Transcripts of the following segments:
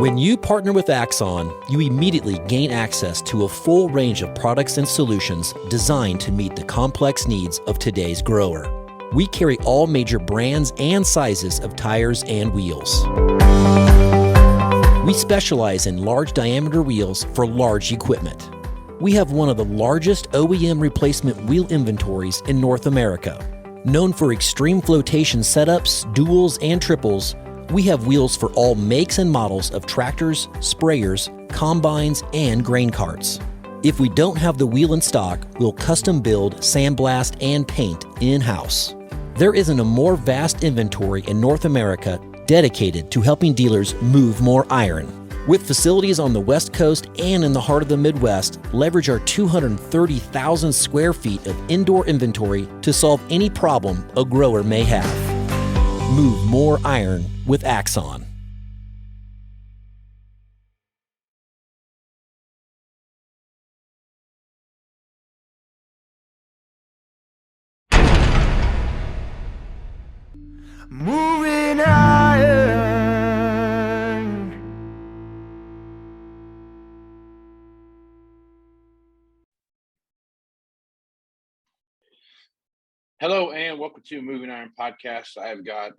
When you partner with Axon, you immediately gain access to a full range of products and solutions designed to meet the complex needs of today's grower. We carry all major brands and sizes of tires and wheels. We specialize in large diameter wheels for large equipment. We have one of the largest OEM replacement wheel inventories in North America. Known for extreme flotation setups, duals, and triples, we have wheels for all makes and models of tractors, sprayers, combines, and grain carts. If we don't have the wheel in stock, we'll custom build, sandblast, and paint in-house. There isn't a more vast inventory in North America dedicated to helping dealers move more iron. With facilities on the West Coast and in the heart of the Midwest, leverage our 230,000 square feet of indoor inventory to solve any problem a grower may have. Move more iron with Axon. Moving iron. Hello and welcome to Moving Iron Podcast. I've got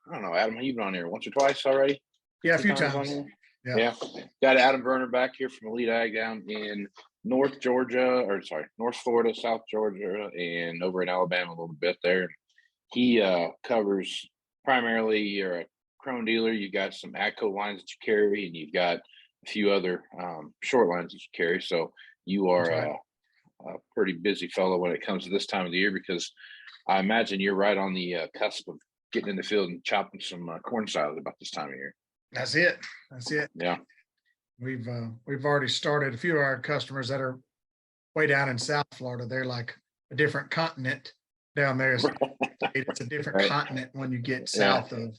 I don't know, Adam, you've been on here once or twice already? Yeah, a few times. Yeah. Got Adam Verner back here from Elite Ag down in North Florida, South Georgia, and over in Alabama a little bit there. He covers primarily, you're a Krone dealer, you got some AGCO lines that you carry, and you've got a few other short lines that you carry. So you are a pretty busy fellow when it comes to this time of the year, because I imagine you're right on the cusp of getting in the field and chopping some corn silos about this time of year. That's it. Yeah. We've already started. A few of our customers that are way down in South Florida, they're like a different continent down there. It's a different continent when you get south of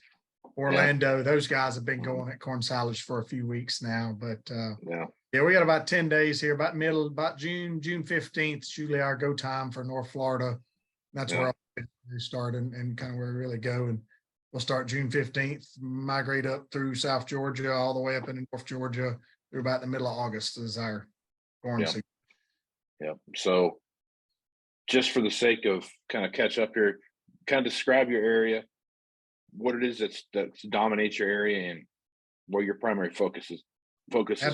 Orlando. Those guys have been going at corn silage for a few weeks now, but we got about 10 days here, about June 15th, is usually our go time for North Florida. That's where we start and kind of where we really go. And we'll start June 15th, migrate up through South Georgia, all the way up into North Georgia through about the middle of August is our corn season. Yeah. So just for the sake of kind of catch up here, kind of describe your area, what it is that dominates your area, and where your primary focus is at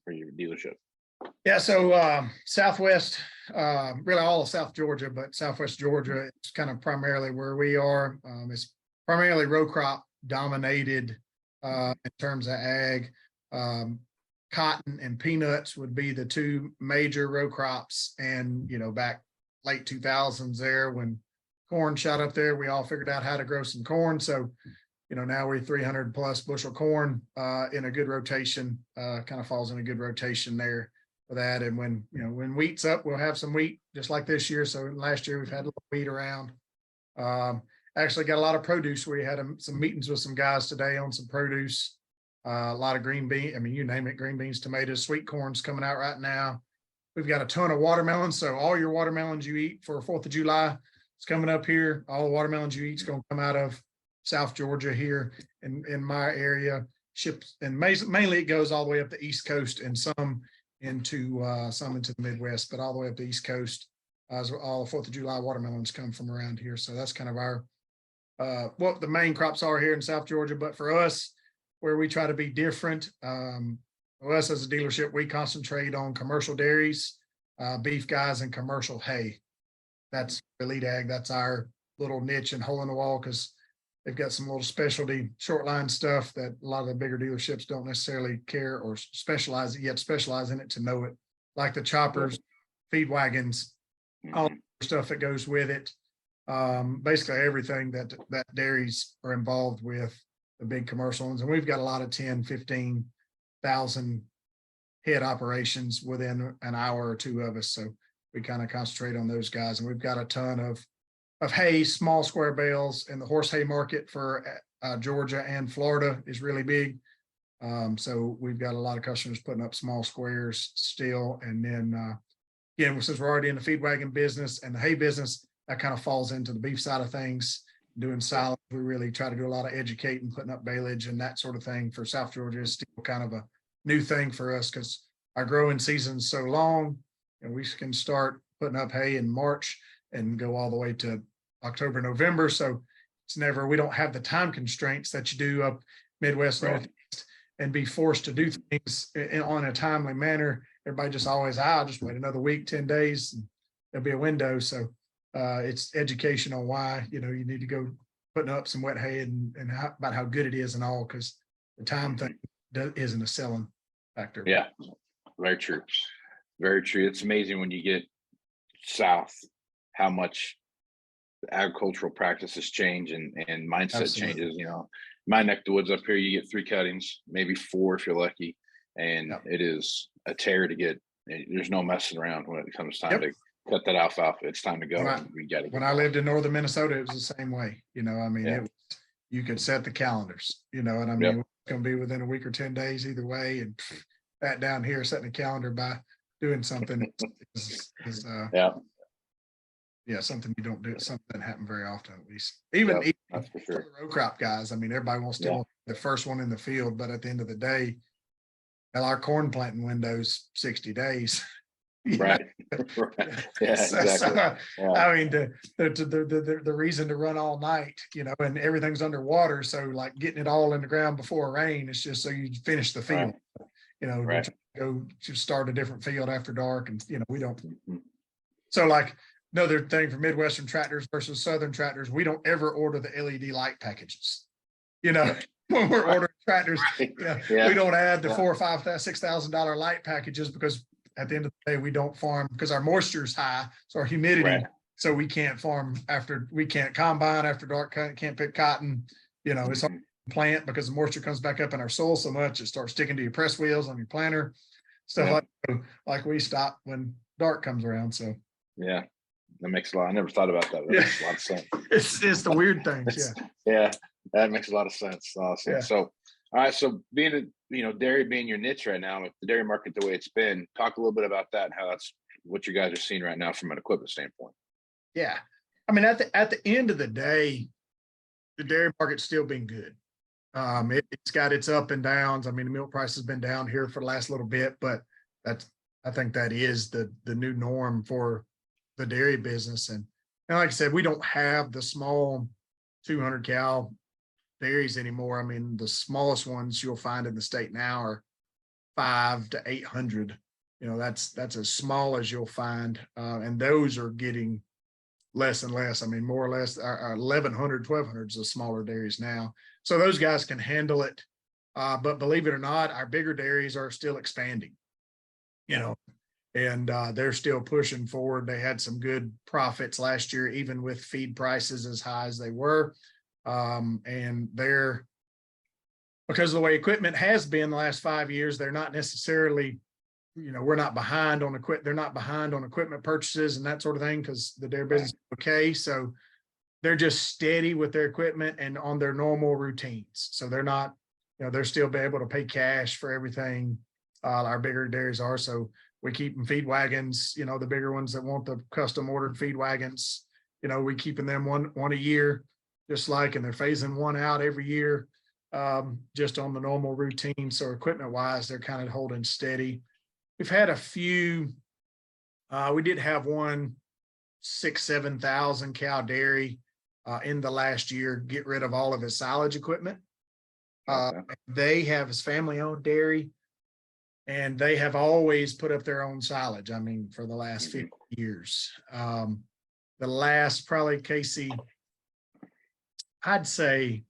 for your dealership. Yeah, so Southwest, really all of South Georgia, but Southwest Georgia is kind of primarily where we are. It's primarily row crop dominated in terms of ag. Cotton and peanuts would be the two major row crops. And, back late 2000s there, when corn shot up there, we all figured out how to grow some corn. So, now we're 300 plus bushel corn in a good rotation, kind of falls in a good rotation there for that. And when wheat's up, we'll have some wheat just like this year. So last year we've had a little wheat around. Actually got a lot of produce. We had some meetings with some guys today on some produce, a lot of green bean. I mean, you name it, green beans, tomatoes, sweet corn's coming out right now. We've got a ton of watermelons. So all your watermelons you eat for 4th of July, it's coming up here. All the watermelons you eat is going to come out of South Georgia here in my area. Ships, and mainly it goes all the way up the East Coast and some into the Midwest, but all the way up the East Coast. All the 4th of July watermelons come from around here. So that's kind of our what the main crops are here in South Georgia. But for us, where we try to be different, for us as a dealership, we concentrate on commercial dairies, beef guys, and commercial hay. That's Elite Ag. That's our little niche and hole in the wall, because they've got some little specialty short line stuff that a lot of the bigger dealerships don't necessarily care or specialize in it to know it, like the choppers, feed wagons, all the stuff that goes with it. Basically everything that dairies are involved with, the big commercial ones. And we've got a lot of 10, 15,000 head operations within an hour or two of us. So we kind of concentrate on those guys. And we've got a ton of hay, small square bales, and the horse hay market for Georgia and Florida is really big. So we've got a lot of customers putting up small squares still. And then again, since we're already in the feed wagon business and the hay business, that kind of falls into the beef side of things. doing silage. We really try to do a lot of educating, putting up baleage and that sort of thing for South Georgia is still kind of a new thing for us because our growing season's so long, and we can start putting up hay in March and go all the way to October, November. So it's never, we don't have the time constraints that you do up Midwest, Northeast, and be forced to do things on a timely manner. Everybody just always, I'll just wait another week, 10 days, and there'll be a window. So it's education on why, you need to go putting up some wet hay and about how good it is and all, because the time thing isn't a selling factor. Yeah, very true. Very true. It's amazing when you get south, how much agricultural practices change and mindset Absolutely. changes. My neck of the woods up here, you get 3 cuttings, maybe 4 if you're lucky. And it is a tear to get. There's no messing around when it comes time to cut that alfalfa. It's time to go. When I lived in northern Minnesota, it was the same way. It was, you could set the calendars, and I mean, it's going to be within a week or 10 days either way. And that down here, setting a calendar by doing something is something you don't do. Something that happen very often, at least. Even that's for sure. The row crop guys. I mean, everybody wants to want the first one in the field, but at the end of the day, our corn planting window's 60 days. Right. Yeah, exactly. I mean, the reason to run all night, and everything's underwater. So like getting it all in the ground before rain, it's just so you finish the field. Go to start a different field after dark, and we don't. So like another thing for Midwestern tractors versus Southern tractors, we don't ever order the LED light packages. When we're ordering tractors, we don't add the $4,000, $5,000, $6,000 light packages because at the end of the day, we don't farm because our moisture is high, so our humidity, so we can't farm we can't combine after dark, can't pick cotton. It's hard to plant because the moisture comes back up in our soil so much it starts sticking to your press wheels on your planter, stuff like we stop when dark comes around. So that makes a lot. I never thought about that. That makes a lot of sense. It's the weird things. That makes a lot of sense. Awesome. So, all right. So being dairy being your niche right now, with the dairy market the way it's been, talk a little bit about that and how that's what you guys are seeing right now from an equipment standpoint. Yeah. I mean, at the end of the day, the dairy market's still been good. It's got its up and downs. I mean, the milk price has been down here for the last little bit, but I think that is the new norm for the dairy business. And like I said, we don't have the small 200 cow dairies anymore. I mean, the smallest ones you'll find in the state now are 500 to 800. That's as small as you'll find. And those are getting less and less. I mean, more or less our 1,100, 1,200 is the smaller dairies now. So those guys can handle it. But believe it or not, our bigger dairies are still expanding, and they're still pushing forward. They had some good profits last year, even with feed prices as high as they were. And they're, because of the way equipment has been the last 5 years, they're not necessarily, we're not behind on they're not behind on equipment purchases and that sort of thing because the dairy business is okay. So they're just steady with their equipment and on their normal routines. So they're not, they're still be able to pay cash for everything. Our bigger dairies are. So we keep them feed wagons, the bigger ones that want the custom ordered feed wagons, we keeping them one a year, just like, and they're phasing one out every year, just on the normal routine. So equipment wise, they're kind of holding steady. We've had a few, we did have one 6,000-7,000 cow dairy in the last year, get rid of all of his silage equipment. They have his family owned dairy and they have always put up their own silage. I mean, for the last 50 years, the last probably Casey, I'd say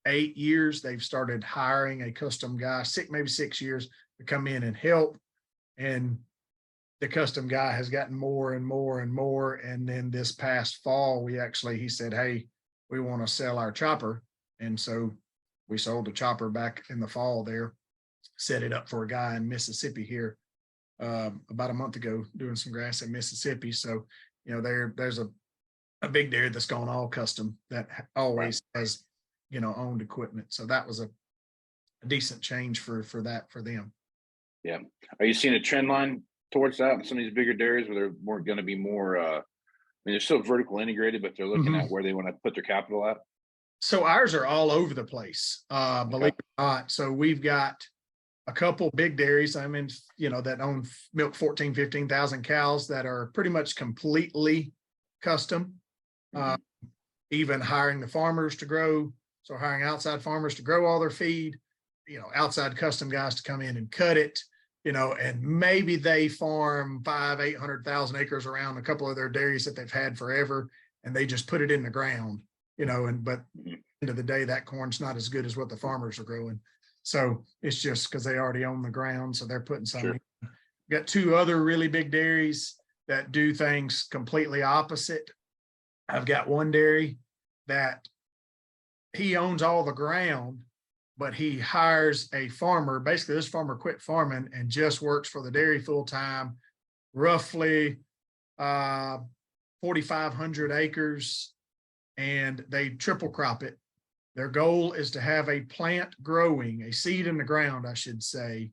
8 years, they've started hiring a custom guy, maybe 6 years to come in and help. And the custom guy has gotten more and more and more. And then this past fall, he said, hey, we want to sell our chopper. And so we sold the chopper back in the fall there, set it up for a guy in Mississippi here about a month ago, doing some grass in Mississippi. So, there's a big dairy that's gone all custom that always has, owned equipment. So that was a decent change for them. Yeah. Are you seeing a trend line towards that in some of these bigger dairies where they're going to be more mean, they're still vertical integrated, but they're looking Mhm. at where they want to put their capital at. So ours are all over the place, believe it or not. So we've got a couple big dairies. I mean, that own milk 14, 15,000 cows that are pretty much completely custom. Mhm. Even hiring the farmers to grow. So hiring outside farmers to grow all their feed, outside custom guys to come in and cut it, and maybe they farm 800,000 acres around a couple of their dairies that they've had forever. And they just put it in the ground, but Mhm. end of the day, that corn's not as good as what the farmers are growing. So it's just because they already own the ground. So they're putting some. Sure. Got two other really big dairies that do things completely opposite. I've got one dairy that he owns all the ground, but he hires a farmer. Basically, this farmer quit farming and just works for the dairy full time, roughly 4,500 acres, and they triple crop it. Their goal is to have a plant growing, a seed in the ground, I should say,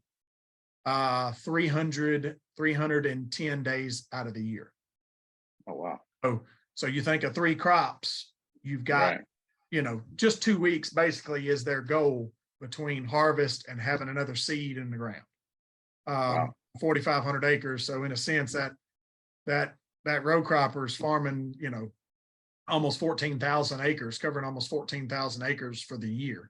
310 days out of the year. Oh, wow. So you think of 3 crops, you've got, Right. just 2 weeks basically is their goal between harvest and having another seed in the ground. Wow. 4,500 acres. So in a sense that row cropper is farming, almost 14,000 acres, covering almost 14,000 acres for the year.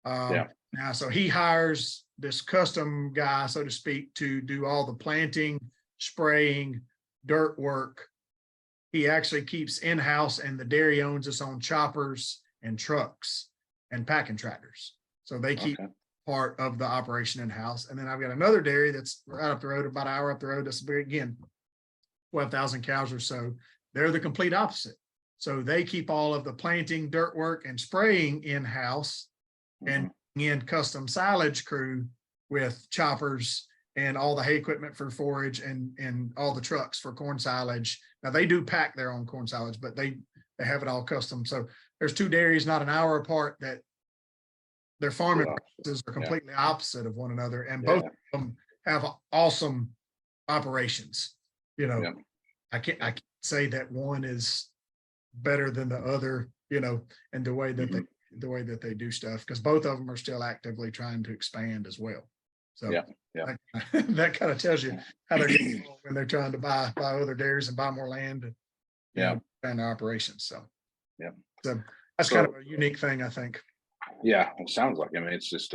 Yeah. Now, so he hires this custom guy, so to speak, to do all the planting, spraying, dirt work. He actually keeps in-house, and the dairy owns its own choppers and trucks and packing tractors. So they keep part of the operation in-house. And then I've got another dairy that's right up the road, about an hour up the road. That's again, 12,000 cows or so. They're the complete opposite. So they keep all of the planting, dirt work, and spraying in-house, and in custom silage crew with choppers and all the hay equipment for forage and all the trucks for corn silage. Now they do pack their own corn silage, but they have it all custom. So there's 2 dairies not an hour apart that their farming practices are completely opposite of one another, and both of them have awesome operations. I can't say that one is better than the other, and the way that they do stuff, because both of them are still actively trying to expand as well. So that kind of tells you how they're getting along when they're trying to buy other dairies and buy more land and expand their operations. So so that's kind of a unique thing, I think. Yeah, it sounds like. I mean, it's just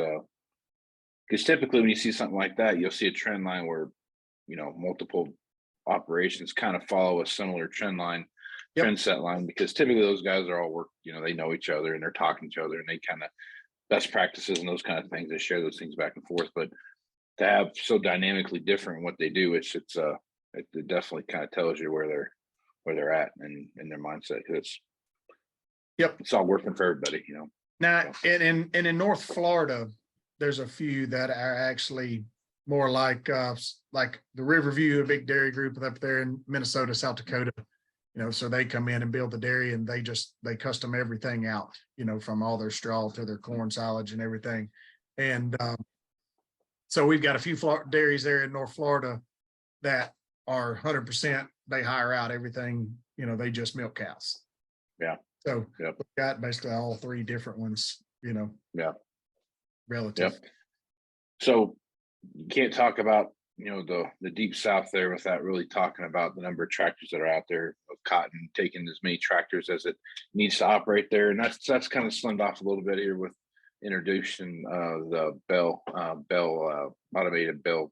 because typically when you see something like that, you'll see a trend line where multiple operations kind of follow a similar trend line. Trend set line, because typically those guys are all work, they know each other and they're talking to each other, and they kind of best practices and those kind of things, they share those things back and forth. But to have so dynamically different what they do, it definitely kind of tells you where they're at and in their mindset. It's all working for everybody, Now, and in North Florida, there's a few that are actually more like the Riverview, a big dairy group up there in Minnesota, South Dakota. So they come in and build the dairy, and they custom everything out, from all their straw to their corn silage and everything. And so we've got a few dairies there in North Florida that are 100%, they hire out everything, they just milk cows. Yeah. So we've got basically all 3 different ones, relative. Yep. So you can't talk about the deep south there without really talking about the number of tractors that are out there of cotton, taking as many tractors as it needs to operate there. And that's kind of slimmed off a little bit here with introduction of the Bell automated Bell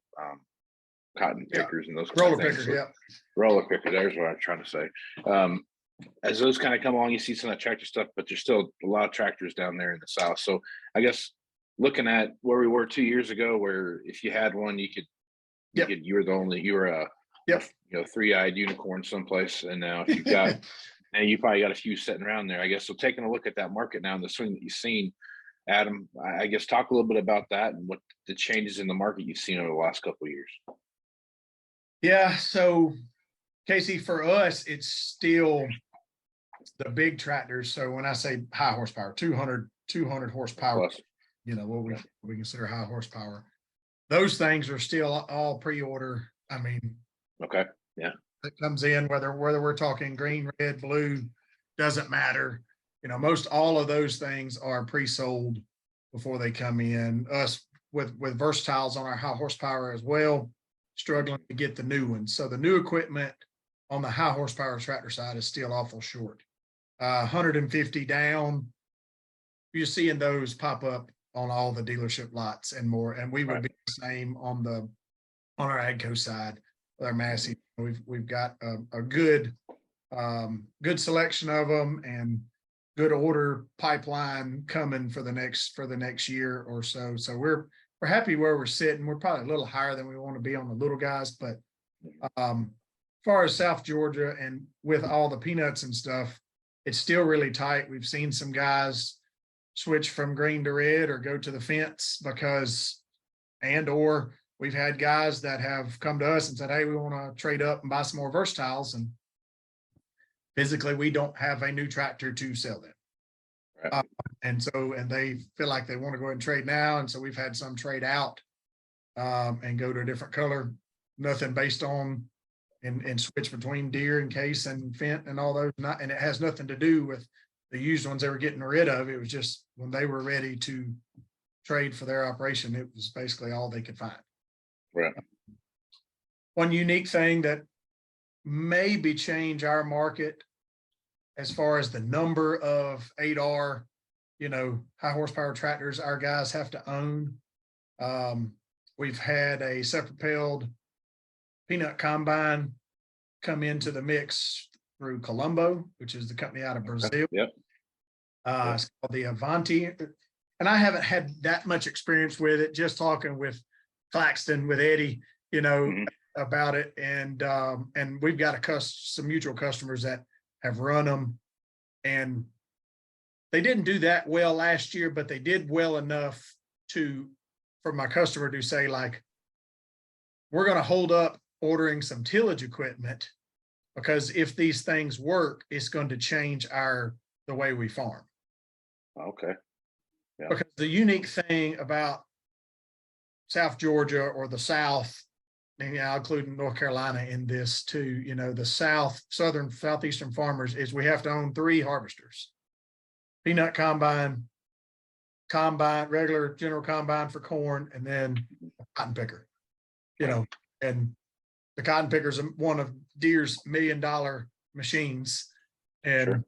cotton pickers and those kind of things. Roller picker, there's what I'm trying to say. As those kind of come along, you see some of that tractor stuff, but there's still a lot of tractors down there in the south. So I guess looking at where we were 2 years ago, where if you had one, you were a 3-eyed unicorn someplace, and now if you've got and you probably got a few sitting around there, I guess. So taking a look at that market now and the swing that you've seen, Adam, I guess talk a little bit about that and what the changes in the market you've seen over the last couple of years. Yeah, so Casey, for us, it's still the big tractors. So when I say high horsepower, 200 horsepower, Plus. What we consider high horsepower, those things are still all pre-order. I mean, that comes in, whether we're talking green, red, blue, doesn't matter. You know, most all of those things are pre-sold before they come in. Us with versatiles on our high horsepower as well, struggling to get the new ones. So the new equipment on the high horsepower tractor side is still awful short. 150 down, you're seeing those pop up on all the dealership lots and more. And we would be the same on our AGCO side with our Massey. We've got a good selection of them and good order pipeline coming for the next year or so. So we're happy where we're sitting. We're probably a little higher than we want to be on the little guys, but as far as South Georgia and with all the peanuts and stuff, it's still really tight. We've seen some guys switch from green to red or go to the fence or we've had guys that have come to us and said, hey, we want to trade up and buy some more versatiles. And physically, we don't have a new tractor to sell them. Right. And they feel like they want to go ahead and trade now. And so we've had some trade out and go to a different color, nothing based on and switch between deer and case and Fendt and all those. And it has nothing to do with the used ones they were getting rid of. It was just when they were ready to trade for their operation, it was basically all they could find. Right. One unique thing that maybe change our market as far as the number of 8R, high horsepower tractors our guys have to own. We've had a self-propelled peanut combine come into the mix through Colombo, which is the company out of Brazil. Yep. It's called the Avanti. And I haven't had that much experience with it, just talking with Claxton, with Eddie, about it. And we've got some mutual customers that have run them. And they didn't do that well last year, but they did well enough for my customer to say, like, we're going to hold up ordering some tillage equipment because if these things work, it's going to change the way we farm. Okay. Yeah. Because the unique thing about South Georgia or the South, and I'll include North Carolina in this too, the southeastern farmers is we have to own 3 harvesters: peanut combine, regular general combine for corn, and then a cotton picker, and the cotton picker is one of Deere's $1 million machines. And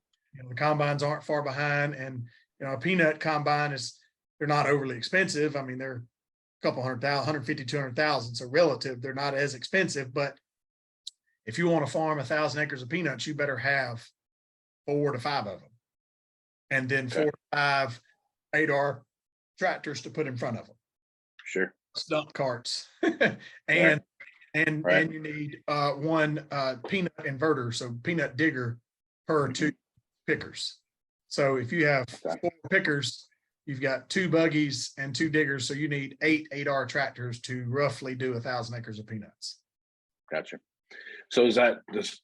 the combines aren't far behind. And, a peanut combine they're not overly expensive. I mean, they're a couple $150,000, $200,000. So relative, they're not as expensive, but if you want to farm 1,000 acres of peanuts, you better have 4 to 5 of them. And then 4 to 5 8R tractors to put in front of them. Sure. Stump carts. And you need one peanut inverter, so peanut digger per 2 pickers. So if you have 4 pickers, you've got 2 buggies and 2 diggers. So you need 8 8R tractors to roughly do 1,000 acres of peanuts. Gotcha. So is that this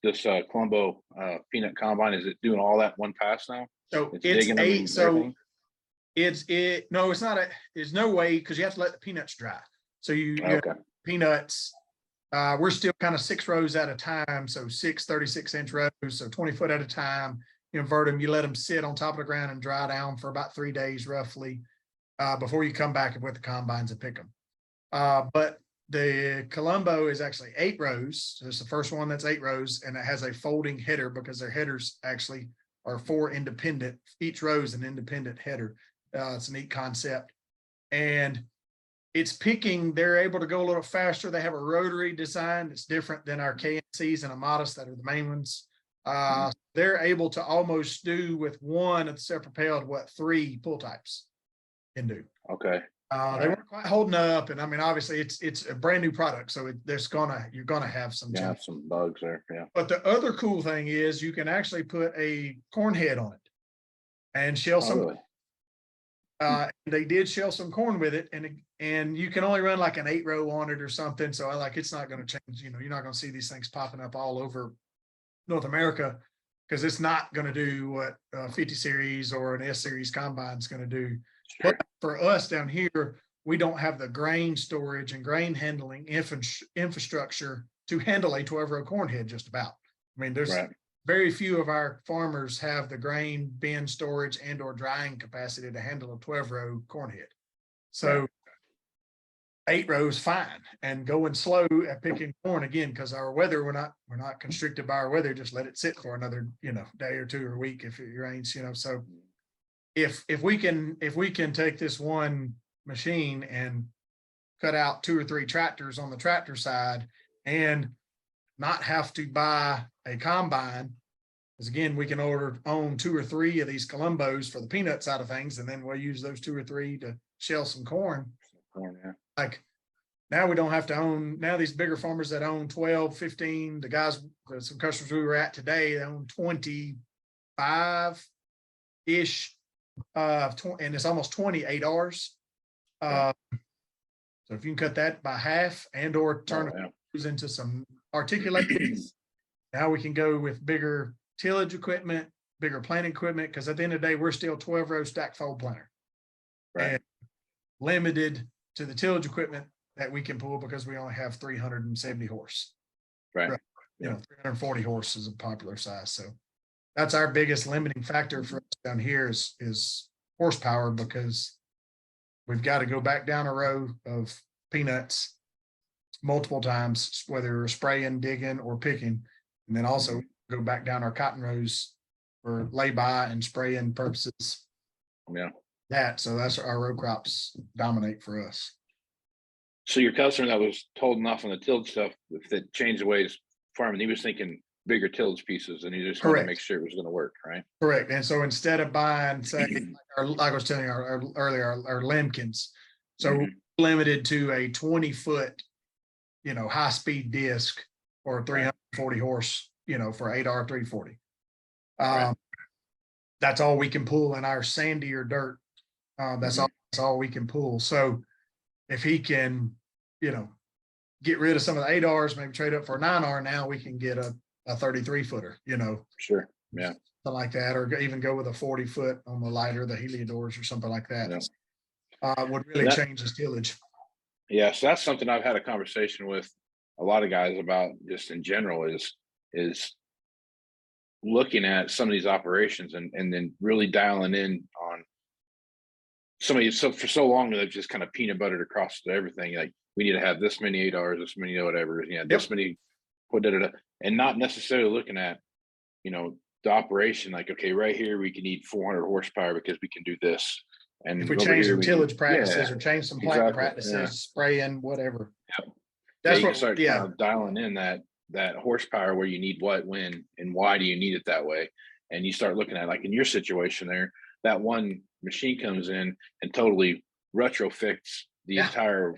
Colombo peanut combine? Is it doing all that one pass now? So it's 8. So no, it's not. There's no way, because you have to let the peanuts dry. So you have peanuts. We're still kind of 6 rows at a time. So 6 36-inch rows, so 20 foot at a time. You invert them, you let them sit on top of the ground and dry down for about 3 days roughly before you come back with the combines and pick them. But the Colombo is actually 8 rows. So it's the first one that's 8 rows, and it has a folding header because their headers actually are 4 independent. Each row is an independent header. It's a neat concept. And it's picking, they're able to go a little faster. They have a rotary design that's different than our KNCs and Amadas that are the main ones. They're able to almost do with one of the self-propelled what 3 pull types can do. Okay. They weren't quite holding up, and I mean, obviously, it's a brand new product, so you're gonna have some bugs there. Yeah. But the other cool thing is you can actually put a corn head on it and shell some. Really? They did shell some corn with it, and you can only run like an 8 row on it or something. So it's not going to change. You're not going to see these things popping up all over North America because it's not going to do what 50 series or an S series combine is going to do. Sure. But for us down here, we don't have the grain storage and grain handling infrastructure to handle a 12-row corn head just about. I mean, there's Right. very few of our farmers have the grain bin storage and or drying capacity to handle a 12-row corn head. So Right. 8 rows fine, and going slow at picking corn again, because our weather, we're not constricted by our weather. Just let it sit for another, day or two or week if it rains, so if we can take this one machine and cut out 2 or 3 tractors on the tractor side and not have to buy a combine, because again, we can own 2 or 3 of these Columbos for the peanut side of things, and then we'll use those 2 or 3 to shell some corn. Yeah. Like now we don't have to own, now these bigger farmers that own 12, 15, the guys, some customers we were at today, they own 25-ish, and it's almost 20 8Rs. So if you can cut that by half and or turn it into some articulated, now we can go with bigger tillage equipment, bigger planting equipment, because at the end of the day, we're still 12-row stack fold planter. Right. And limited to the tillage equipment that we can pull because we only have 370 horse. Right. 340 horse is a popular size. So that's our biggest limiting factor for us down here is horsepower, because we've got to go back down a row of peanuts multiple times, whether we're spraying, digging, or picking, and then also go back down our cotton rows for lay-by and spraying purposes. Yeah. So that's our row crops dominate for us. So your customer that was holding off on the tillage stuff, that changed the ways farming, he was thinking bigger tillage pieces, and he just wanted to make sure it was going to work, right? Correct. And so instead of buying, say, like I was telling you earlier, our lambkins, so limited to a 20-foot, high-speed disc or 340 horse, for 8R 340. That's all we can pull in our sandier dirt. That's all we can pull. So if he can, get rid of some of the 8Rs, maybe trade up for a 9R, now we can get a 33-footer, Sure. Yeah. Something like that, or even go with a 40-foot on the lighter, the Heliodors or something like that. Would really change his tillage. Yeah. So that's something I've had a conversation with a lot of guys about just in general is looking at some of these operations and then really dialing in on somebody. So for so long, they've just kind of peanut buttered across to everything. Like, we need to have this many 8Rs, this many whatever, this many, and not necessarily looking at, the operation. Like, okay, right here we can need 400 horsepower because we can do this. And if we change some tillage practices or change some planting practices, spraying, whatever. Yep. That's you what. Start kind of dialing in that horsepower, where you need what, when, and why do you need it that way? And you start looking at, like in your situation there, that one machine comes in and totally retrofits the entire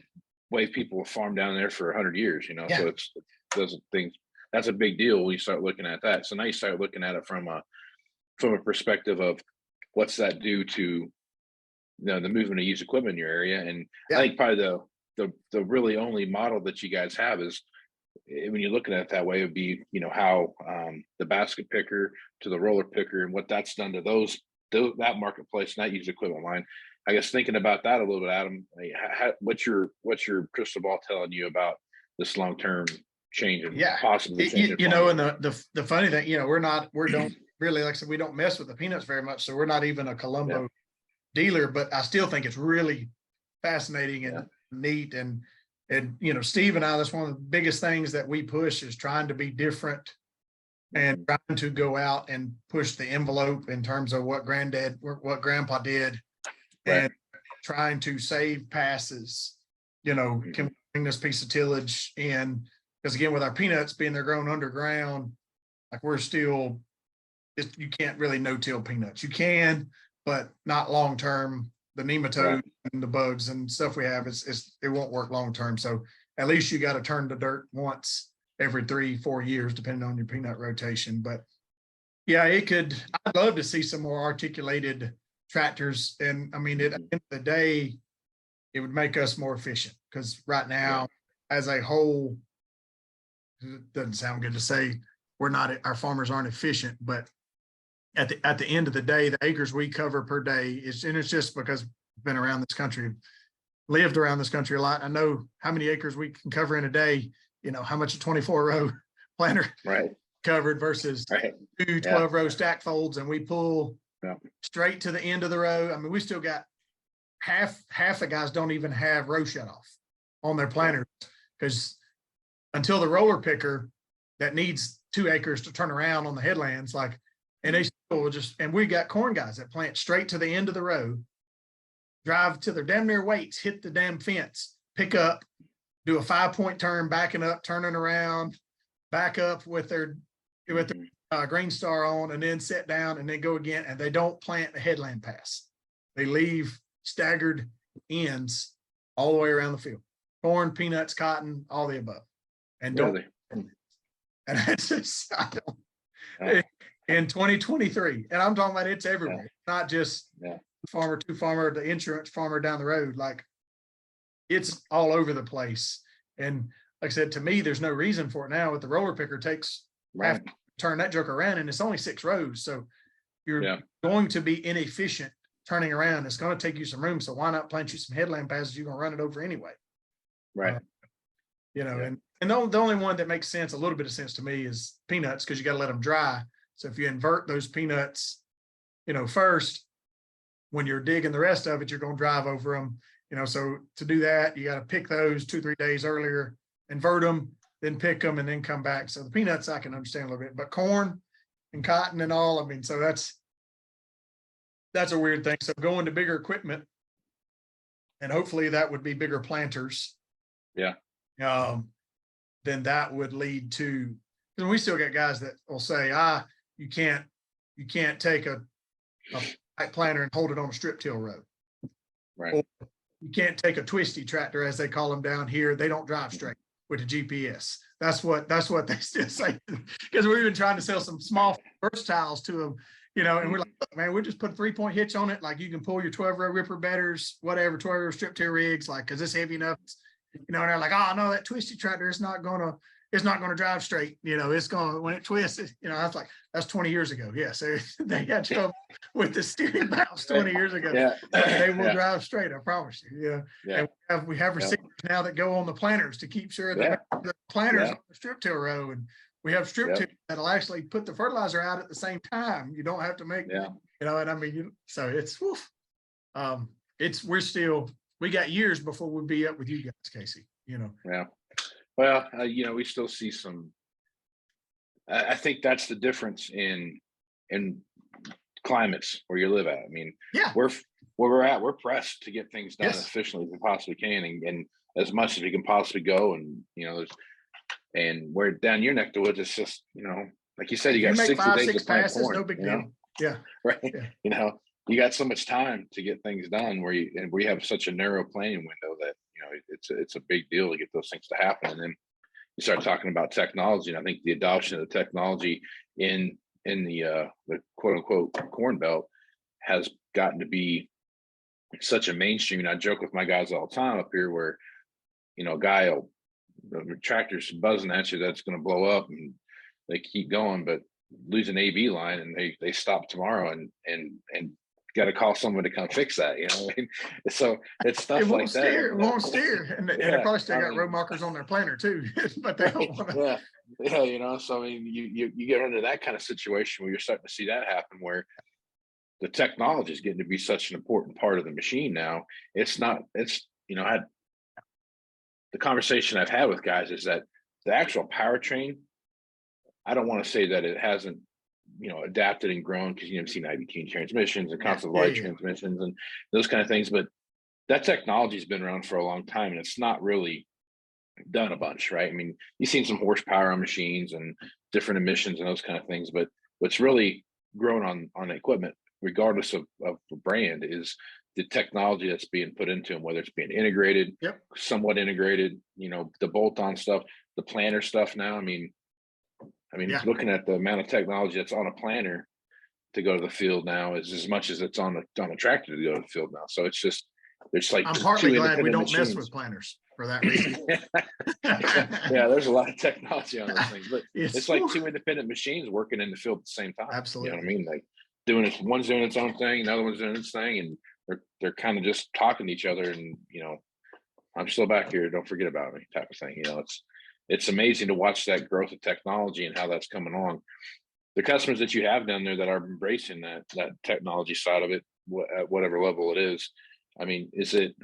way people have farmed down there for 100 years. So it's those things. That's a big deal when you start looking at that. So now you start looking at it from a perspective of what's that do to the movement of used equipment in your area. And I think probably the really only model that you guys have is, when you look at it that way, it would be, how the basket picker to the roller picker and what that's done to that marketplace and that used equipment line. I guess thinking about that a little bit, Adam, what's your crystal ball telling you about this long-term change and possibly change? And the funny thing, we don't really, like I said, we don't mess with the peanuts very much. So we're not even a Colombo dealer, but I still think it's really fascinating and neat. And Steve and I, that's one of the biggest things that we push is trying to be different and trying to go out and push the envelope in terms of what grandpa did, and trying to save passes. Can we bring this piece of tillage in? Because again, with our peanuts being they're grown underground, like we're still, you can't really no-till peanuts. You can, but not long-term. The nematode and the bugs and stuff we have, it won't work long-term. So at least you got to turn the dirt once every 3-4 years, depending on your peanut rotation. But I'd love to see some more articulated tractors. And I mean, at the end of the day, it would make us more efficient, because right now, as a whole, it doesn't sound good to say our farmers aren't efficient, but at the end of the day, the acres we cover per day it's just because I've been around this country, lived around this country a lot. I know how many acres we can cover in a day. how much a 24 row planter Right. covered versus Right. two 12 row stack folds, and we pull straight to the end of the row. I mean, we still got half the guys don't even have row shut off on their planters, because until the roller picker that needs 2 acres to turn around on the headlands, like, and they still just, and we got corn guys that plant straight to the end of the row, drive to their damn near weights, hit the damn fence, pick up, do a 5-point turn, backing up, turning around, back up with their green star on, and then sit down and then go again. And they don't plant the headland pass. They leave staggered ends all the way around the field. Corn, peanuts, cotton, all the above. And don't. And that's just, in 2023. And I'm talking about it's everywhere. It's not just farmer to farmer, the insurance farmer down the road. Like, it's all over the place. And like I said, to me, there's no reason for it now. With the roller picker takes half to turn that joke around, and it's only 6 rows. So you're going to be inefficient turning around. It's going to take you some room. So why not plant you some headland passes? You're going to run it over anyway. Right. And the only one that makes sense, a little bit of sense to me, is peanuts, because you got to let them dry. So if you invert those peanuts, first, when you're digging the rest of it, you're going to drive over them. So to do that, you got to pick those 2-3 days earlier, invert them, then pick them, and then come back. So the peanuts I can understand a little bit, but corn and cotton and all, I mean, so that's a weird thing. So going to bigger equipment, and hopefully that would be bigger planters. Yeah. Then that would lead to, and we still got guys that will say, you can't take a planter and hold it on a strip till row. Right. Or you can't take a twisty tractor, as they call them down here. They don't drive straight with a GPS. That's what they still say, because we've been trying to sell some small versatiles to them, and we're like, look, man, we'll just put a 3-point hitch on it. Like, you can pull your 12-row ripper bedders, whatever, 12-row strip till rigs, like, because it's heavy enough, and they're like, oh no, that twisty tractor is not gonna drive straight. It's gonna, when it twists, I was like, that's 20 years ago. Yeah. So they had trouble with the steering valves 20 years ago. Yeah. They will drive straight, I promise you. Yeah. And we have receivers now that go on the planters to keep sure that the planters on the strip till row, and we have strip till that'll actually put the fertilizer out at the same time. You don't have to make, and I mean, so it's, we got years before we'll be up with you guys, Casey, Yeah. Well, we still see some, I think that's the difference in climates where you live at. I mean, where we're at, we're pressed to get things done as efficiently as we possibly can, and as much as we can possibly go. And, and we're down your neck of the woods, it's just, like you said, you got 60 days to plant corn, no big deal. Yeah. Right. Yeah. You got so much time to get things done where we have such a narrow planning window that, it's a big deal to get those things to happen. And then you start talking about technology, and I think the adoption of the technology in the quote unquote corn belt has gotten to be such a mainstream. And I joke with my guys all the time up here where, the tractor's buzzing at you, that's going to blow up, and they keep going, but lose an AB line and they stop tomorrow and got to call someone to come fix that. So it's stuff like that. It won't steer, and they probably still got row markers on their planter too, but they don't want to. So I mean, you get into that kind of situation where you're starting to see that happen, where the technology is getting to be such an important part of the machine now. The conversation I've had with guys is that the actual powertrain, I don't want to say that it hasn't, adapted and grown, because you've seen IVT transmissions and constant light transmissions and those kind of things, but that technology's been around for a long time, and it's not really done a bunch, right? I mean, you've seen some horsepower on machines and different emissions and those kind of things, but what's really grown on equipment, regardless of the brand, is the technology that's being put into them, whether it's being integrated, somewhat integrated, the bolt-on stuff, the planter stuff now. I mean, looking at the amount of technology that's on a planter to go to the field now is as much as it's on a tractor to go to the field now. So it's just, there's like, I'm partly glad we don't mess with planters for that reason. There's a lot of technology on those things, but it's like 2 independent machines working in the field at the same time. Absolutely. You know what I mean? Like one's doing its own thing, another one's doing its thing, and they're kind of just talking to each other, and I'm still back here, don't forget about me type of thing. it's amazing to watch that growth of technology and how that's coming along. The customers that you have down there that are embracing that technology side of it, at whatever level it is, I mean, is it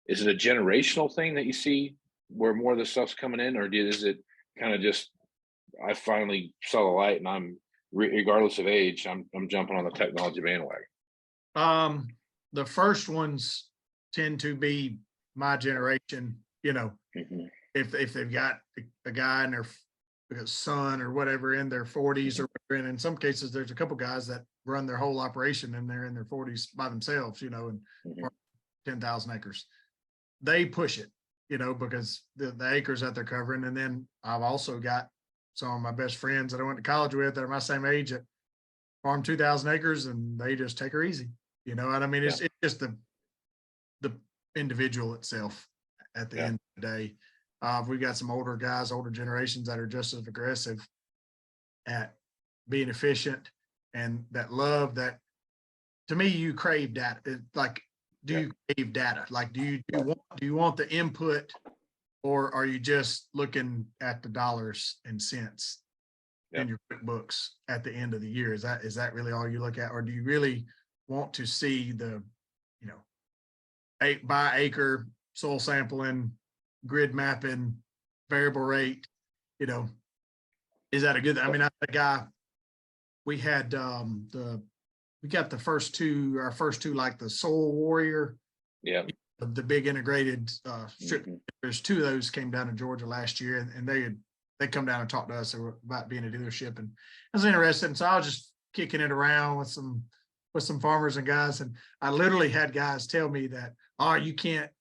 a generational thing that you see where more of this stuff's coming in, or is it kind of just, I finally saw the light and I'm, regardless of age, I'm jumping on the technology bandwagon? The first ones tend to be my generation, if they've got a guy and their son or whatever in their 40s or whatever, and in some cases there's a couple guys that run their whole operation and they're in their 40s by themselves, and 10,000 acres. They push it, because the acres that they're covering. And then I've also got some of my best friends that I went to college with that are my same age that farm 2,000 acres and they just take her easy. You know what I mean? It's just the individual itself at the end of the day. We've got some older guys, older generations that are just as aggressive at being efficient and that love that, to me, you crave data. Do you crave data? Like, do you want the input, or are you just looking at the dollars and cents in your QuickBooks at the end of the year? Is that really all you look at, or do you really want to see the, by acre soil sampling, grid mapping, variable rate? Is that a good? I mean, I had a guy. We had we got our first two, like the Soul Warrior, the big integrated strip. There's two of those came down to Georgia last year, and they come down and talk to us about being a dealership, and I was interested. And so I was just kicking it around with some farmers and guys, and I literally had guys tell me that, oh, you can't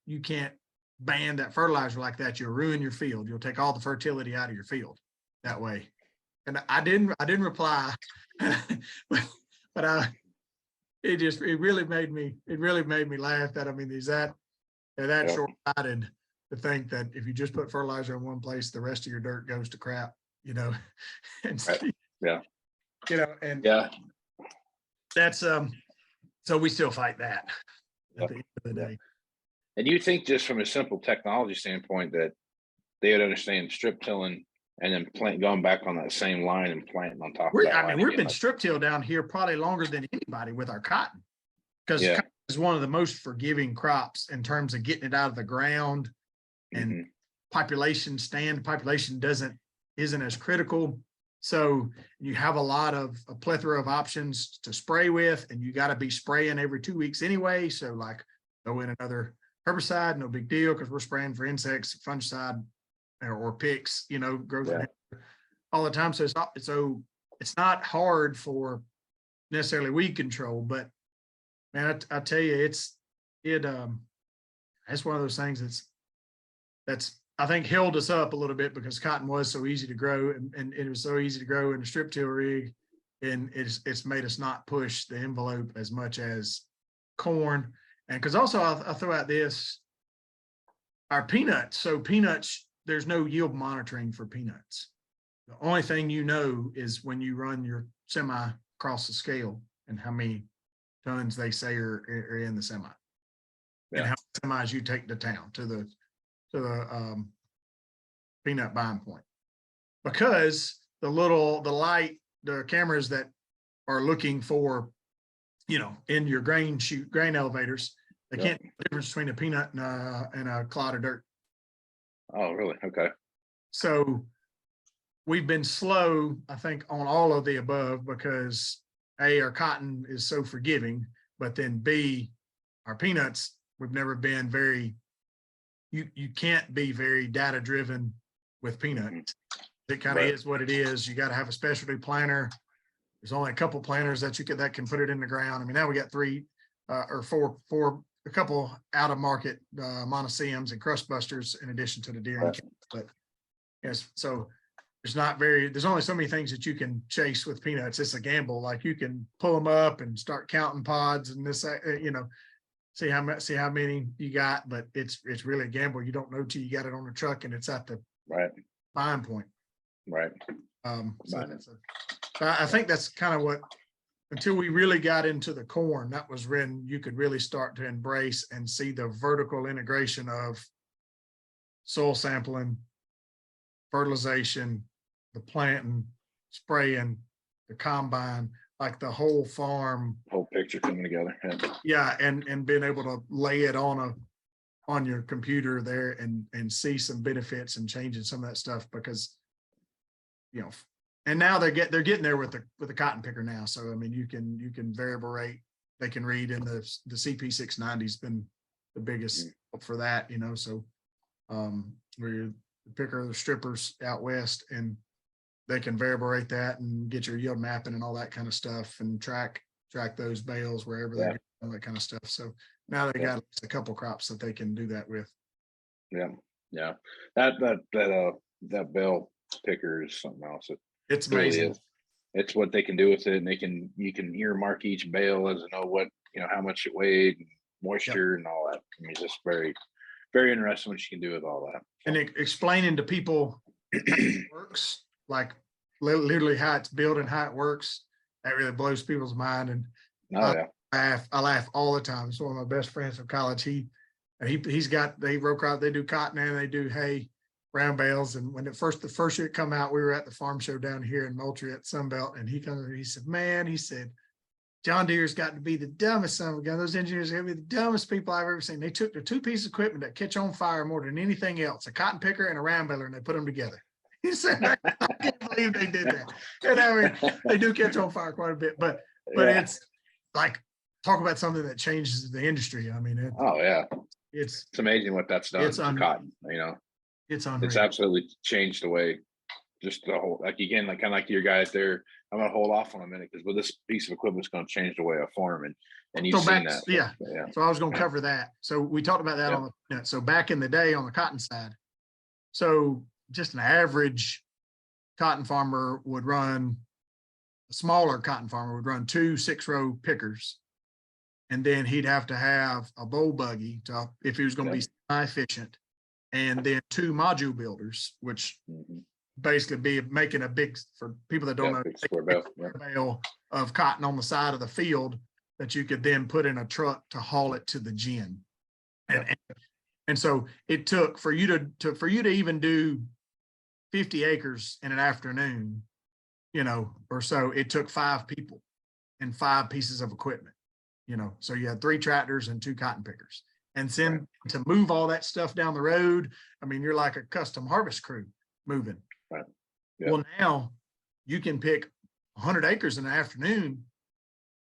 ban that fertilizer like that. You'll ruin your field. You'll take all the fertility out of your field that way. And I didn't reply, but it really made me laugh. That, I mean, they're that short-sighted to think that if you just put fertilizer in one place, the rest of your dirt goes to crap, and that's so we still fight that at the end of the day. And you think, just from a simple technology standpoint, that they would understand strip tilling and then going back on that same line and planting on top of that? I mean, we've been strip till down here probably longer than anybody with our cotton, because cotton is one of the most forgiving crops in terms of getting it out of the ground, and population isn't as critical. So you have a plethora of options to spray with, and you got to be spraying every 2 weeks anyway. So like, throw in another herbicide, no big deal, because we're spraying for insects, fungicide, or picks, growth all the time. So it's not hard for necessarily weed control, but man, I tell you, it's one of those things that's I think held us up a little bit, because cotton was so easy to grow, and it was so easy to grow in a strip till rig, and it's made us not push the envelope as much as corn. And because also I'll throw out this, our peanuts. So peanuts, there's no yield monitoring for peanuts. The only thing is when you run your semi across the scale and how many tons they say are in the semi, and how many semis you take to town to the peanut buying point. Because the cameras that are looking for, in your grain elevators, they can't tell the difference between a peanut and a clod of dirt. Oh, really? Okay. So we've been slow, I think, on all of the above, because A, our cotton is so forgiving, but then B, our peanuts, we've never been very, you can't be very data driven with peanuts. It kind of is what it is. You got to have a specialty planter. There's only a couple planters that can put it in the ground. I mean, now we got 3 or 4, a couple out of market monoceums and crust busters in addition to the deer and cow. But yes, so there's only so many things that you can chase with peanuts. It's a gamble. Like, you can pull them up and start counting pods and this, see how many you got, but it's really a gamble. You don't know till you got it on the truck and it's at the buying point. Right. I think that's kind of what, until we really got into the corn, that was when you could really start to embrace and see the vertical integration of soil sampling, fertilization, the planting, spraying, the combine, like the whole farm. Whole picture coming together. Yeah, and being able to lay it on your computer there and see some benefits and changing some of that stuff, because and now they're getting there with the cotton picker now. So I mean, you can variable rate. They can read, in the CP690's been the biggest for that, so where you're the picker, the strippers out west, and they can variable rate that and get your yield mapping and all that kind of stuff, and track those bales wherever they're going, all that kind of stuff. So now they got a couple crops that they can do that with. Yeah. That bale picker is something else. It's amazing. Really is. It's what they can do with it, and you can earmark each bale as to know what, how much it weighed, and moisture and all that. I mean, just very, very interesting what you can do with all that. And explaining to people how it works, like literally how it's built and how it works, that really blows people's mind. And I laugh all the time. It's one of my best friends from college. They row crop, they do cotton and they do hay, round bales. And when the first year it come out, we were at the farm show down here in Moultrie at Sunbelt, and he said, man, he said, John Deere's got to be the dumbest son of a gun. Those engineers are going to be the dumbest people I've ever seen. They took the two pieces of equipment that catch on fire more than anything else, a cotton picker and a round baler, and they put them together. He said, I can't believe they did that. And I mean, they do catch on fire quite a bit, but it's like, talk about something that changes the industry. I mean, it's amazing what that's done to cotton, It's unreal. It's absolutely changed the way, just the whole, like, again, like kind of like your guys there. I'm going to hold off on a minute, because with this piece of equipment is going to change the way I farm, and you've seen that. Yeah. So I was going to cover that. So we talked about that so back in the day on the cotton side. So just an average cotton farmer would run, a smaller cotton farmer would run 2 6-row pickers. And then he'd have to have a bowl buggy if he was going to be semi-efficient. And then 2 module builders, which basically be making a big, for people that don't know, bale of cotton on the side of the field that you could then put in a truck to haul it to the gin. And so it took for you to even do 50 acres in an afternoon, or so, it took 5 people and 5 pieces of equipment, so you had 3 tractors and 2 cotton pickers. And then to move all that stuff down the road, I mean, you're like a custom harvest crew moving. Right. Well, now you can pick 100 acres in the afternoon,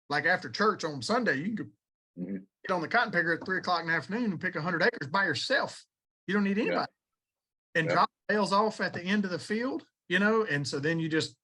like after church on Sunday. You can get on the cotton picker at 3 o'clock in the afternoon and pick 100 acres by yourself. You don't need anybody. And drop bales off at the end of the field, and so then you just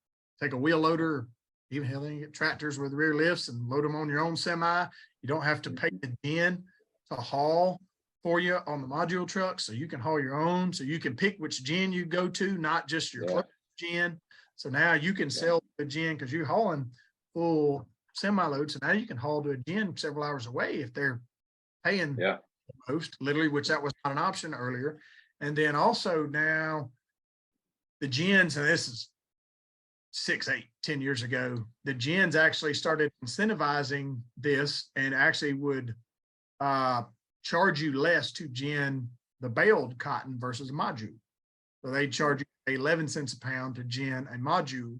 take a wheel loader, even hell, then you get tractors with rear lifts and load them on your own semi. You don't have to pay the gin to haul for you on the module truck, so you can haul your own, so you can pick which gin you go to, not just your gin. So now you can sell the gin, because you're hauling full semi load. So now you can haul to a gin several hours away if they're paying most, literally, which that was not an option earlier. And then also now the gins, and this is 6, 8, 10 years ago, the gins actually started incentivizing this and actually would charge you less to gin the baled cotton versus a module. So they charge you 11 cents a pound to gin a module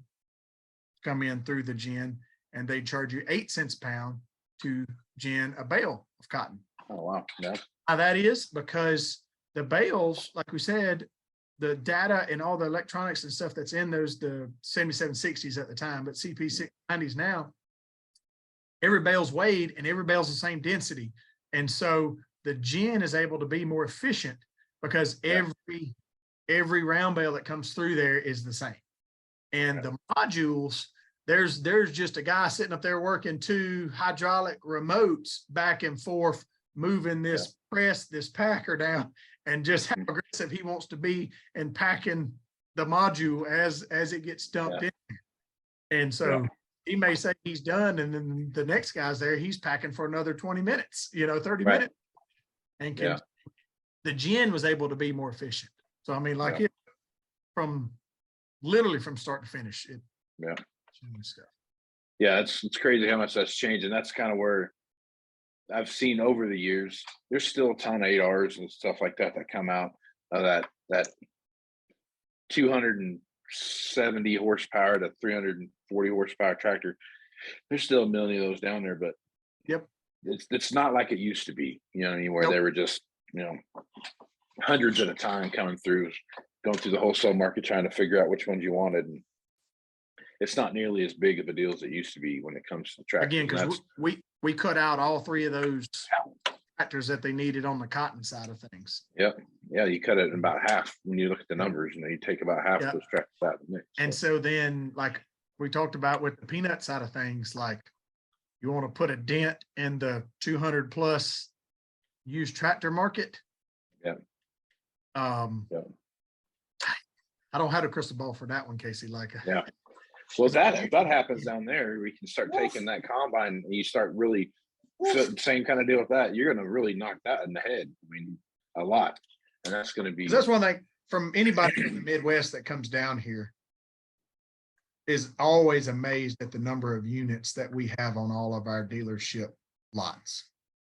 come in through the gin, and they charge you 8 cents a pound to gin a bale of cotton. Oh, wow. Yeah. How that is because the bales, like we said, the data and all the electronics and stuff that's in those, the 7760s at the time, but CP690s now, every bale's weighed and every bale's the same density. And so the gin is able to be more efficient because every round bale that comes through there is the same. And the modules, there's just a guy sitting up there working 2 hydraulic remotes back and forth, moving this press, this packer down, and just how aggressive he wants to be in packing the module as it gets dumped in. And so he may say he's done, and then the next guy's there, he's packing for another 20 minutes, 30 minutes. And the gin was able to be more efficient. So, I mean, like it from literally from start to finish. Stuff. Yeah, it's crazy how much that's changed. And that's kind of where I've seen over the years, there's still a ton of 8Rs and stuff like that come out of that 270 horsepower to 340 horsepower tractor. There's still a million of those down there, but Yep. It's not like it used to be, you know what I mean, where Nope. they were just, hundreds at a time coming through, going through the wholesale market, trying to figure out which ones you wanted. And it's not nearly as big of a deal as it used to be when it comes to the tractors. Again, because we cut out all three of those tractors that they needed on the cotton side of things. Yep. Yeah, you cut it in about half when you look at the numbers. You take about half of those tractors out of the mix. And so then, like we talked about with the peanut side of things, like you want to put a dent in the 200 plus used tractor market. Yeah. I don't have a crystal ball for that one, Casey. Well, if that happens down there, we can start taking that combine and you start really same kind of deal with that. You're going to really knock that in the head. I mean, a lot. And that's going to be. That's one thing from anybody from the Midwest that comes down here is always amazed at the number of units that we have on all of our dealership lots.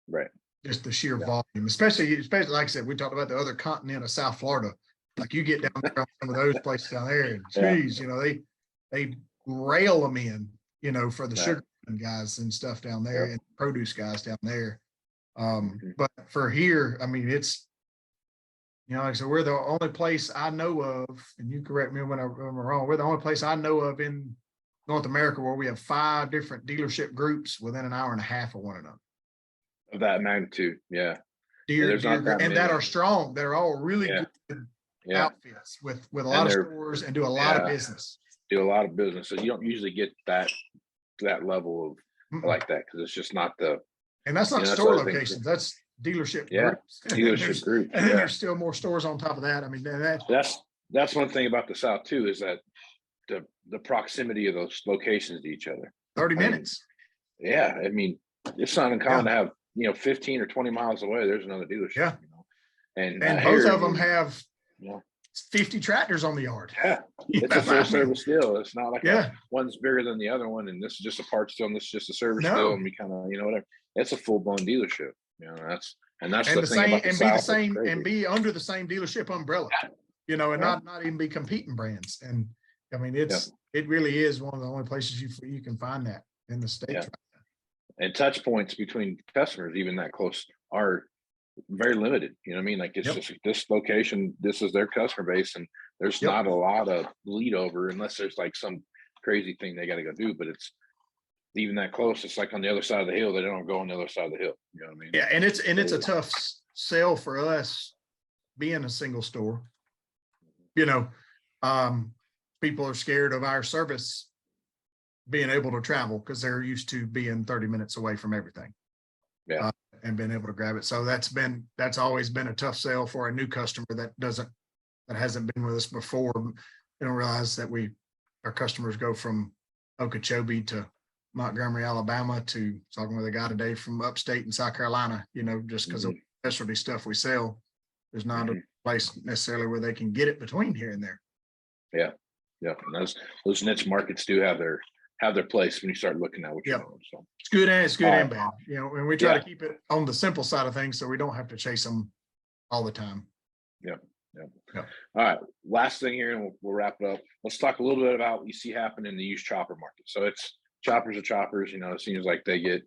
Right. Just the sheer volume, especially like I said, we talked about the other continent of South Florida. Like you get down there on some of those places down there, and geez, they rail them in, for the sugar guys and stuff down there and produce guys down there. But for here, I mean, it's, so we're the only place I know of, and you correct me when I'm wrong, we're the only place I know of in North America where we have 5 different dealership groups within an hour and a half of one another. Of that magnitude, yeah. That are strong. They're all really good outfits with a lot of stores and do a lot of business. Do a lot of business. So you don't usually get that level of like that because it's just not the. And that's not store locations. That's dealership groups. Dealership groups. And then there's still more stores on top of that. I mean, that's one thing about the South too, is that the proximity of those locations to each other. 30 minutes. Yeah. I mean, it's not uncommon to have, 15 or 20 miles away, there's another dealership. Yeah. And both of them have 50 tractors on the yard. Yeah. It's a full service deal. It's not like one's bigger than the other one, and this is just a parts deal, and this is just a service deal, and we kind of, whatever. It's a full blown dealership. That's the thing about the South, and be under the same dealership umbrella, and not even be competing brands. And I mean, it really is one of the only places you can find that in the States. Right now. And touch points between customers, even that close, are very limited. You know what I mean? Like it's just this location, this is their customer base, and there's not a lot of lead over unless there's like some crazy thing they got to go do. But it's even that close. It's like on the other side of the hill. They don't go on the other side of the hill. You know what I mean? Yeah, and it's a tough sell for us being a single store. People are scared of our service being able to travel because they're used to being 30 minutes away from everything. Yeah. And being able to grab it. So that's always been a tough sell for a new customer that hasn't been with us before. They don't realize that our customers go from Okeechobee to Montgomery, Alabama, to talking with a guy today from upstate in South Carolina, just because of specialty stuff we sell. There's not a place necessarily where they can get it between here and there. Yeah. Yeah. And those niche markets do have their place when you start looking at what you're doing. So it's good and bad, and we try to keep it on the simple side of things so we don't have to chase them all the time. Yeah. All right. Last thing here, and we'll wrap it up. Let's talk a little bit about what you see happen in the used chopper market. So it's choppers are choppers, it seems like they get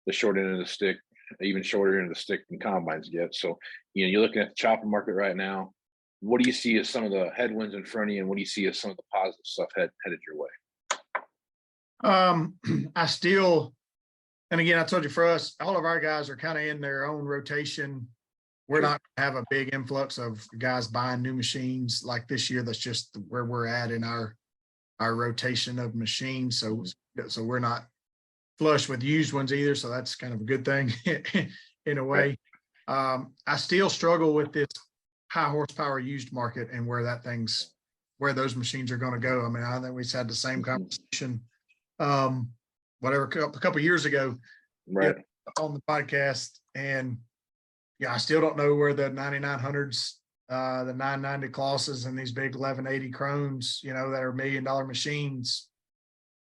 the short end of the stick, even shorter end of the stick than combines get. So, you're looking at the chopper market right now. What do you see as some of the headwinds in front of you, and what do you see as some of the positive stuff headed your way? And again, I told you, for us, all of our guys are kind of in their own rotation. We're not going to have a big influx of guys buying new machines like this year. That's just where we're at in our rotation of machines. So we're not flush with used ones either. So that's kind of a good thing in a way. I still struggle with this high horsepower used market and where those machines are going to go. I mean, I think we had the same conversation a couple of years ago on the podcast, and I still don't know where the 9900s, the 990 Colossus, and these big 1180 Crones, that are $1 million machines,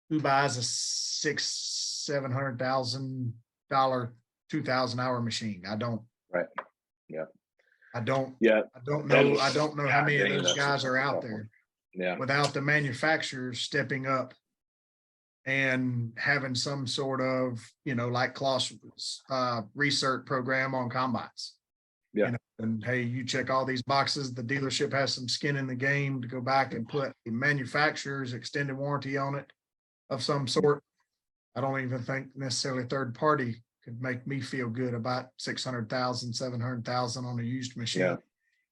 who buys a $600,000-$700,000 2,000 hour machine. I don't. Right. Yeah. I don't know. I don't know how many of those guys are out there. Yeah. without the manufacturers stepping up and having some sort of, like Klaus research program on combines. Yeah. And hey, you check all these boxes. The dealership has some skin in the game to go back and put the manufacturer's extended warranty on it of some sort. I don't even think necessarily third party could make me feel good about 600,000, 700,000 on a used machine. Yeah.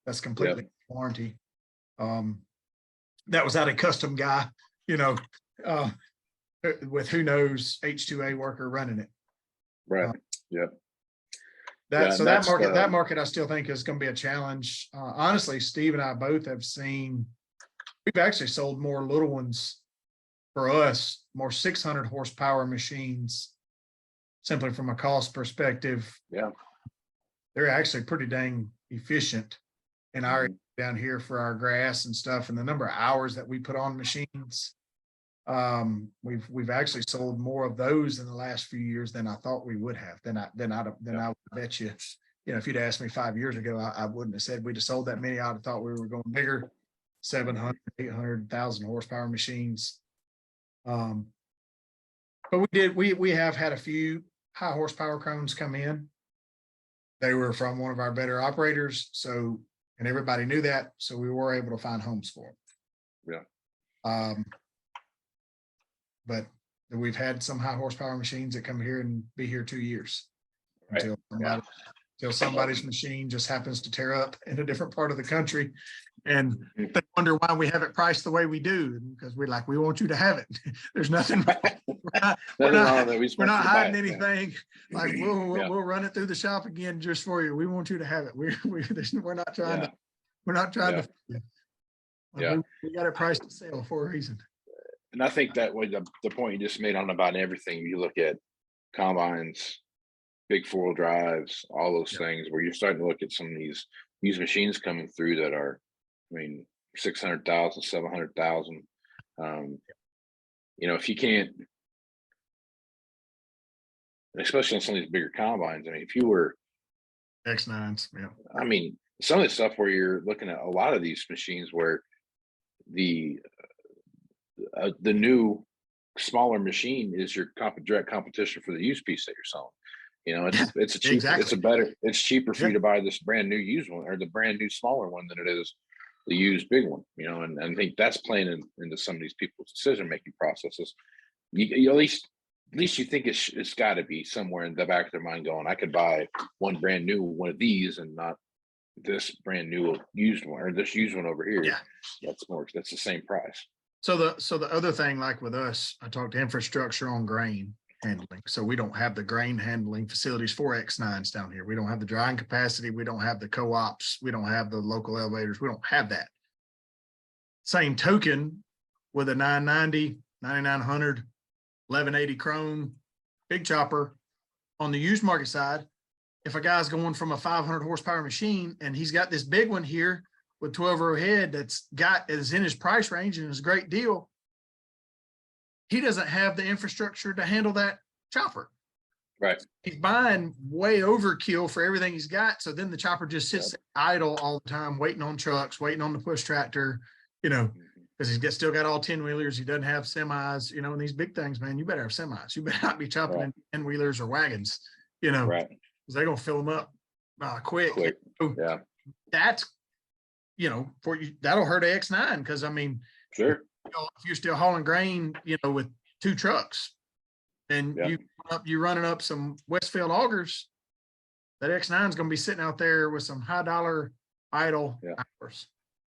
That's completely warranty. That was out a custom guy, with who knows H2A worker running it. Right. That market I still think is going to be a challenge. Honestly, Steve and I both have seen, we've actually sold more little ones for us, more 600 horsepower machines, simply from a cost perspective. Yeah. They're actually pretty dang efficient in our down here for our grass and stuff, and the number of hours that we put on machines. We've actually sold more of those in the last few years than I thought we would have. I would bet you, if you'd asked me 5 years ago, I wouldn't have said we'd have sold that many. I'd have thought we were going bigger, 700, 800,000 horsepower machines. But we have had a few high horsepower Crones come in. They were from one of our better operators. And everybody knew that. So we were able to find homes for them. Yeah. But we've had some high horsepower machines that come here and be here 2 years until somebody's machine just happens to tear up in a different part of the country. And they wonder why we have it priced the way we do, because we want you to have it. There's nothing wrong. We're not hiding anything. Like we'll run it through the shop again just for you. We want you to have it. We're not trying to. We're not trying to. We got it priced to sell for a reason. And I think that way the point you just made on about everything, you look at combines, big 4-wheel drives, all those things, where you're starting to look at some of these machines coming through that are, 600,000, 700,000. If you can't, especially on some of these bigger combines, if you were X9s, some of the stuff where you're looking at a lot of these machines where the new smaller machine is your direct competition for the used piece that you're selling. It's a cheaper, exactly. It's cheaper for you to buy this brand new used one or the brand new smaller one than it is the used big one. And I think that's playing into some of these people's decision-making processes. You at least you think it's got to be somewhere in the back of their mind going, I could buy one brand new one of these and not this brand new used one or this used one over here. Yeah, that's the same price. So the other thing, like with us, I talked infrastructure on grain handling. So we don't have the grain handling facilities for X9s down here. We don't have the drying capacity. We don't have the co-ops. We don't have the local elevators. We don't have that. Same token with a 990, 9900, 1180 Chrome, big chopper on the used market side. If a guy's going from a 500 horsepower machine and he's got this big one here with 12 row head is in his price range and is a great deal, he doesn't have the infrastructure to handle that chopper. Right. He's buying way overkill for everything he's got. So then the chopper just sits idle all the time, waiting on trucks, waiting on the push tractor, because he's still got all 10 wheelers. He doesn't have semis, and these big things, man, you better have semis. You better not be chopping in 10 wheelers or wagons, because they're going to fill them up quick. So that's, for you, that'll hurt an X9. Cause sure. If you're still hauling grain, with 2 trucks and you running up some Westfield augers, that X9 is going to be sitting out there with some high dollar idle hours.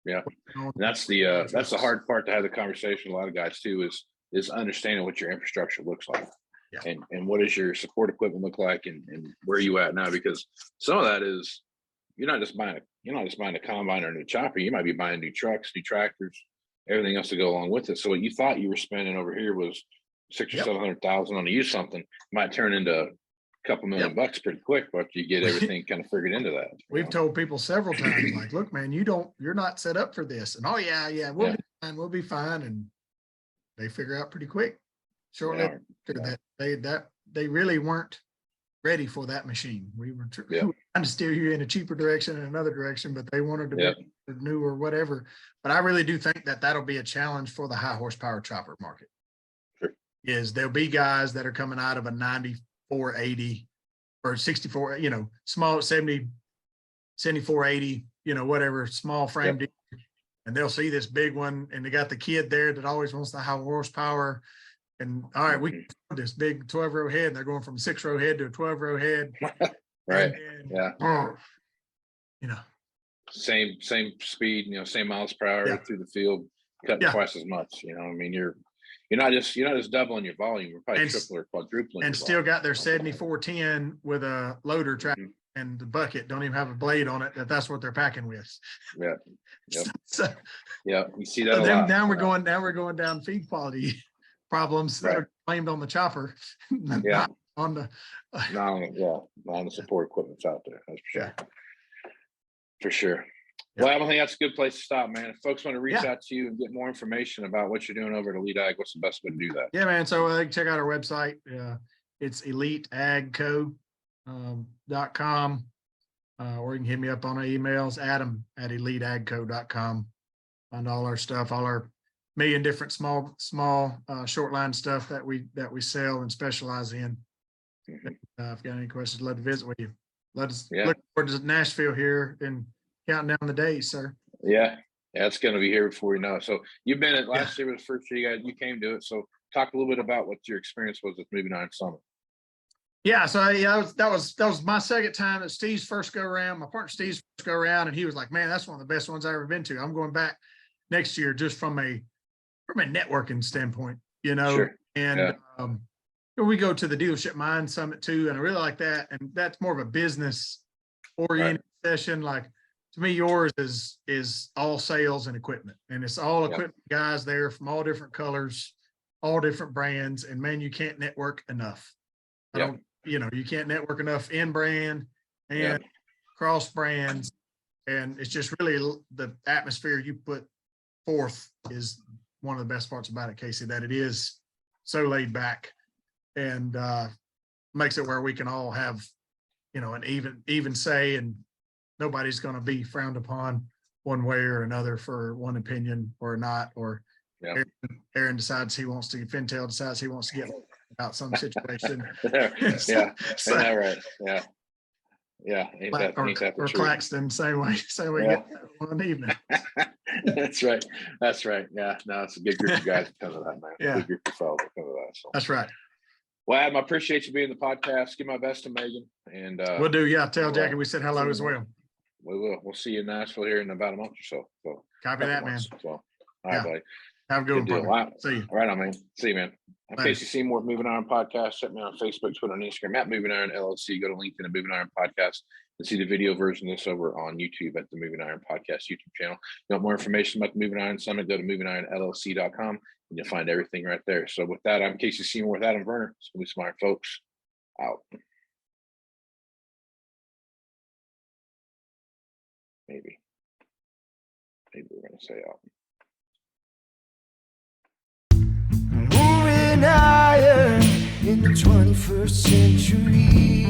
Yeah. And that's the hard part to have the conversation. A lot of guys too is understanding what your infrastructure looks like. Yeah. And what does your support equipment look like and where are you at now? Because some of that is you're not just buying a combine or a new chopper. You might be buying new trucks, new tractors, everything else to go along with it. So what you thought you were spending over here was 600 or 700,000 on to use something, might turn into a couple $1 million pretty quick after you get everything kind of figured into that. We've told people several times, like, look, man, you're not set up for this. And we'll be fine. And they figure out pretty quick. Shortly after that they really weren't ready for that machine. We were Yeah. trying to steer you in a cheaper direction and another direction, but they wanted to Yeah. be new or whatever. But I really do think that that'll be a challenge for the high horsepower chopper market. Sure. Is there'll be guys that are coming out of a 9480 or 64, small 7480, whatever, small frame deal, and they'll see this big one, and they got the kid there that always wants the high horsepower. And all right, we this big 12-row head, and they're going from a 6-row head to a 12-row head. Right. Then, Same speed, same miles per hour through the field, cutting twice as much. I mean, you're not just doubling your volume, you're probably tripling or quadrupling. And still got their 7410 with a loader track and the bucket don't even have a blade on it. That's what they're packing with. Yeah. Yep. So, you see that a lot. Now we're going down feed quality problems that are blamed on the chopper. Not on the support equipment's out there. That's for sure. For sure. Well, I think that's a good place to stop, man. If folks want to reach out to you and get more information about what you're doing over at Elite Ag, what's the best way to do that? Yeah, man. So they can check out our website. It's eliteagco.com. Or you can hit me up on our emails, adam@eliteagco.com. Find all our stuff, all our million different small short line stuff that we sell and specialize in. If you got any questions, love to visit with you. Let us look forward to Nashville here and counting down the days, sir. Yeah, it's going to be here before you know it. So you've been at last year was the first year you came to it. So talk a little bit about what your experience was with Moving Iron Summit. Yeah, so that was my second time at Steve's first go around. My partner Steve's first go around, and he was like, "Man, that's one of the best ones I've ever been to. I'm going back next year just from a networking standpoint, Sure. And we go to the Dealership Mind Summit too, and I really like that. And that's more of a business oriented session. Like to me, yours is all sales and equipment, and it's all equipment guys there from all different colors, all different brands. And man, you can't network enough. You can't network enough in brand and cross brands. And it's just really the atmosphere you put forth is one of the best parts about it, Casey, that it is so laid back and makes it where we can all have, an even say, and nobody's going to be frowned upon one way or another for one opinion or not, or Aaron decides Fintel decides he wants to get about some situation. Ain't that right? Ain't that the or truth? Claxton, same way get one evening. That's right. Yeah, no, it's a good group of guys that come to that, man. Good group of fellas that come to that. So. That's right. Well, Adam, I appreciate you being on the podcast. Give my best to Megan, and we'll do. Tell Jackie we said hello as well. We will. We'll see you in Nashville here in about a month or so. Copy that, man. So, all right, buddy. Have a good one. Wow. See you. All right, man. See you, man. I'm Casey Seymour, Moving Iron Podcast. Check me on Facebook, Twitter, and Instagram at Moving Iron LLC. Go to LinkedIn and Moving Iron Podcast and see the video version of this over on YouTube at the Moving Iron Podcast YouTube channel. If you want more information about the Moving Iron Summit, go to MovingIronLLC.com and you'll find everything right there. So with that, I'm Casey Seymour with Adam Verner. Smooth Smart folks. Out. Maybe we're going to say out. Moving iron in the 21st century.